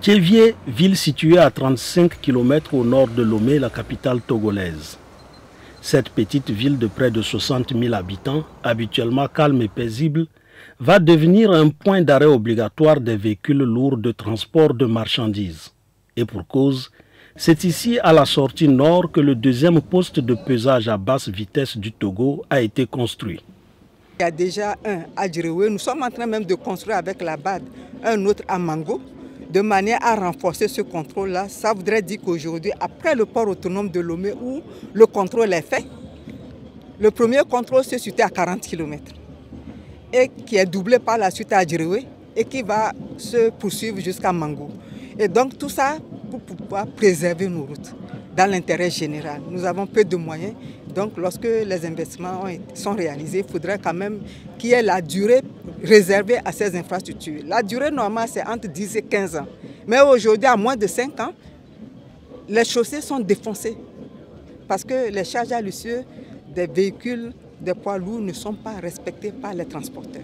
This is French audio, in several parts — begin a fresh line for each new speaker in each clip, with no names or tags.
Kévié, ville située à 35 km au nord de Lomé, la capitale togolaise. Cette petite ville de près de 60 000 habitants, habituellement calme et paisible, va devenir un point d'arrêt obligatoire des véhicules lourds de transport de marchandises. Et pour cause, c'est ici, à la sortie nord, que le deuxième poste de pesage à basse vitesse du Togo a été construit.
Il y a déjà un à Djiréoué. Nous sommes en train même de construire avec la BAD un autre à Mango, de manière à renforcer ce contrôle-là. Ça voudrait dire qu'aujourd'hui, après le port autonome de Lomé, où le contrôle est fait, le premier contrôle se situe à 40 km et qui est doublé par la suite à Djiréoué et qui va se poursuivre jusqu'à Mango. Et donc tout ça pour pouvoir préserver nos routes dans l'intérêt général. Nous avons peu de moyens, donc lorsque les investissements sont réalisés, il faudrait quand même qu'il y ait la durée réservée à ces infrastructures. La durée normale, c'est entre 10 et 15 ans. Mais aujourd'hui, à moins de 5 ans, les chaussées sont défoncées parce que les charges à l'essieu des véhicules, des poids lourds ne sont pas respectées par les transporteurs.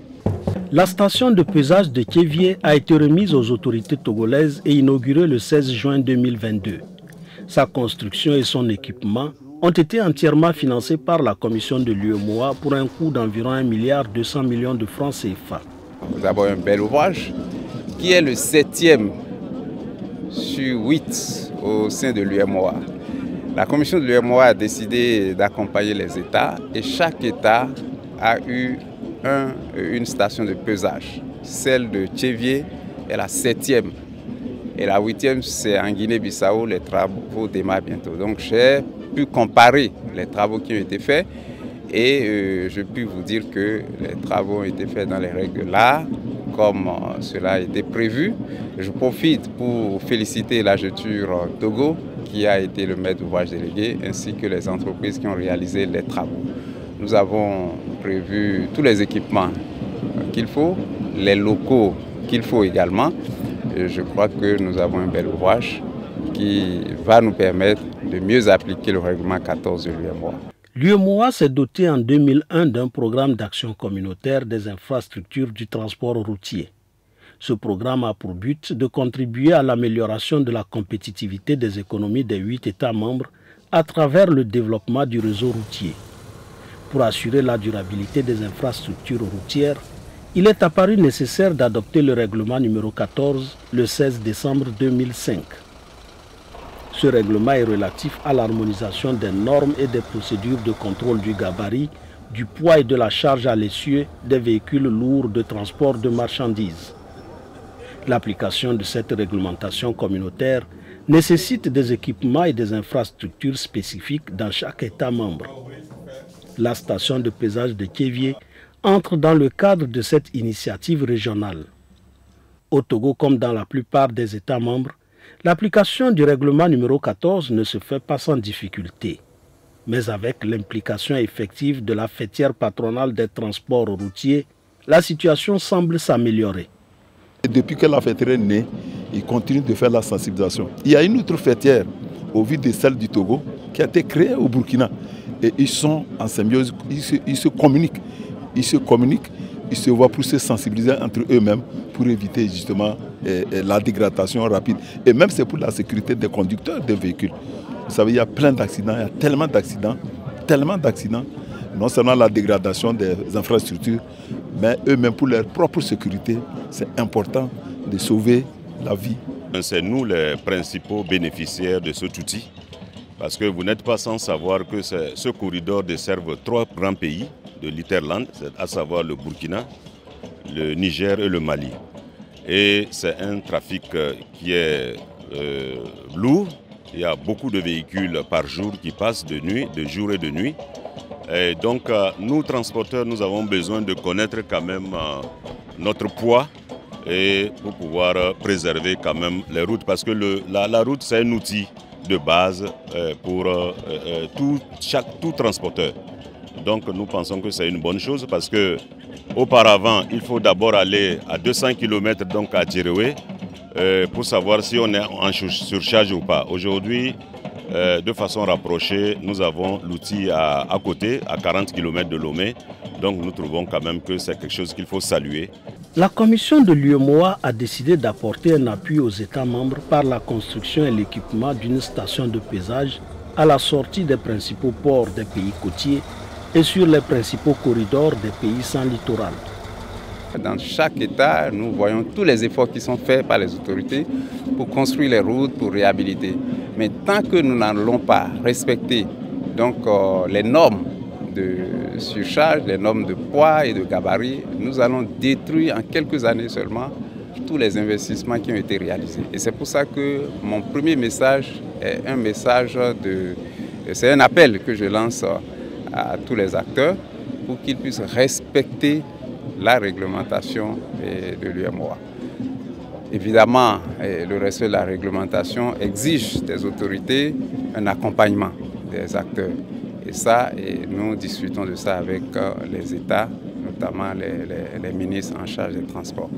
La station de pesage de Kévié a été remise aux autorités togolaises et inaugurée le 16 juin 2022. Sa construction et son équipement ont été entièrement financés par la commission de l'UEMOA pour un coût d'environ 1,2 milliard de francs CFA.
Nous avons un bel ouvrage qui est le 7e sur 8 au sein de l'UEMOA. La commission de l'UEMOA a décidé d'accompagner les États et chaque État a eu une station de pesage. Celle de Kévié est la 7e. Et la 8e, c'est en Guinée-Bissau, les travaux démarrent bientôt. Donc j'ai pu comparer les travaux qui ont été faits et je peux vous dire que les travaux ont été faits dans les règles de l'art, comme cela a été prévu. Je profite pour féliciter l'AGETUR Togo, qui a été le maître d'ouvrage délégué, ainsi que les entreprises qui ont réalisé les travaux. Nous avons prévu tous les équipements qu'il faut, les locaux qu'il faut également. Et je crois que nous avons un bel ouvrage qui va nous permettre de mieux appliquer le règlement 14 de l'UEMOA.
L'UEMOA s'est doté en 2001 d'un programme d'action communautaire des infrastructures du transport routier. Ce programme a pour but de contribuer à l'amélioration de la compétitivité des économies des 8 États membres à travers le développement du réseau routier. Pour assurer la durabilité des infrastructures routières, il est apparu nécessaire d'adopter le règlement numéro 14 le 16 décembre 2005. Ce règlement est relatif à l'harmonisation des normes et des procédures de contrôle du gabarit, du poids et de la charge à l'essieu des véhicules lourds de transport de marchandises. L'application de cette réglementation communautaire nécessite des équipements et des infrastructures spécifiques dans chaque État membre. La station de pesage de Kévié entre dans le cadre de cette initiative régionale. Au Togo, comme dans la plupart des États membres, l'application du règlement numéro 14 ne se fait pas sans difficulté. Mais avec l'implication effective de la fêtière patronale des transports routiers, la situation semble s'améliorer.
Depuis que la fêtière est née, il continue de faire la sensibilisation. Il y a une autre fêtière, au vu de celle du Togo, qui a été créée au Burkina. Et ils sont en symbiose, ils se communiquent. Ils se voient pour se sensibiliser entre eux-mêmes pour éviter justement la dégradation rapide. Et même c'est pour la sécurité des conducteurs des véhicules. Vous savez, il y a plein d'accidents, il y a tellement d'accidents. Non seulement la dégradation des infrastructures, mais eux-mêmes pour leur propre sécurité, c'est important de sauver la vie.
C'est nous les principaux bénéficiaires de cet outil. Parce que vous n'êtes pas sans savoir que ce corridor dessert 3 grands pays de l'Interland, à savoir le Burkina, le Niger et le Mali. Et c'est un trafic qui est lourd. Il y a beaucoup de véhicules par jour qui passent de nuit, de jour et de nuit. Et donc nous, transporteurs, nous avons besoin de connaître quand même notre poids et pour pouvoir préserver quand même les routes. Parce que la route, c'est un outil de base pour tout transporteur. Donc nous pensons que c'est une bonne chose parce que auparavant, il faut d'abord aller à 200 km donc à Djiréoué pour savoir si on est en surcharge ou pas. Aujourd'hui, de façon rapprochée, nous avons l'outil à côté, à 40 km de Lomé. Donc nous trouvons quand même que c'est quelque chose qu'il faut saluer.
La commission de l'UEMOA a décidé d'apporter un appui aux États membres par la construction et l'équipement d'une station de pesage à la sortie des principaux ports des pays côtiers et sur les principaux corridors des pays sans littoral.
Dans chaque État, nous voyons tous les efforts qui sont faits par les autorités pour construire les routes, pour réhabiliter. Mais tant que nous n'allons pas respecter les normes de surcharge, les normes de poids et de gabarit, nous allons détruire en quelques années seulement tous les investissements qui ont été réalisés. Et c'est pour ça que mon premier message est c'est un appel que je lance à tous les acteurs pour qu'ils puissent respecter la réglementation de l'UEMOA. Évidemment, le respect de la réglementation exige des autorités un accompagnement des acteurs. Et ça, nous discutons de ça avec les États, notamment les ministres en charge des transports.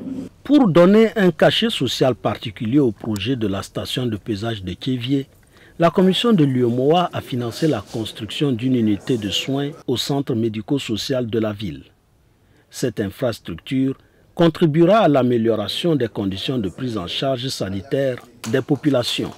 Pour donner un cachet social particulier au projet de la station de pesage de Kévié, la commission de l'UEMOA a financé la construction d'une unité de soins au centre médico-social de la ville. Cette infrastructure contribuera à l'amélioration des conditions de prise en charge sanitaire des populations.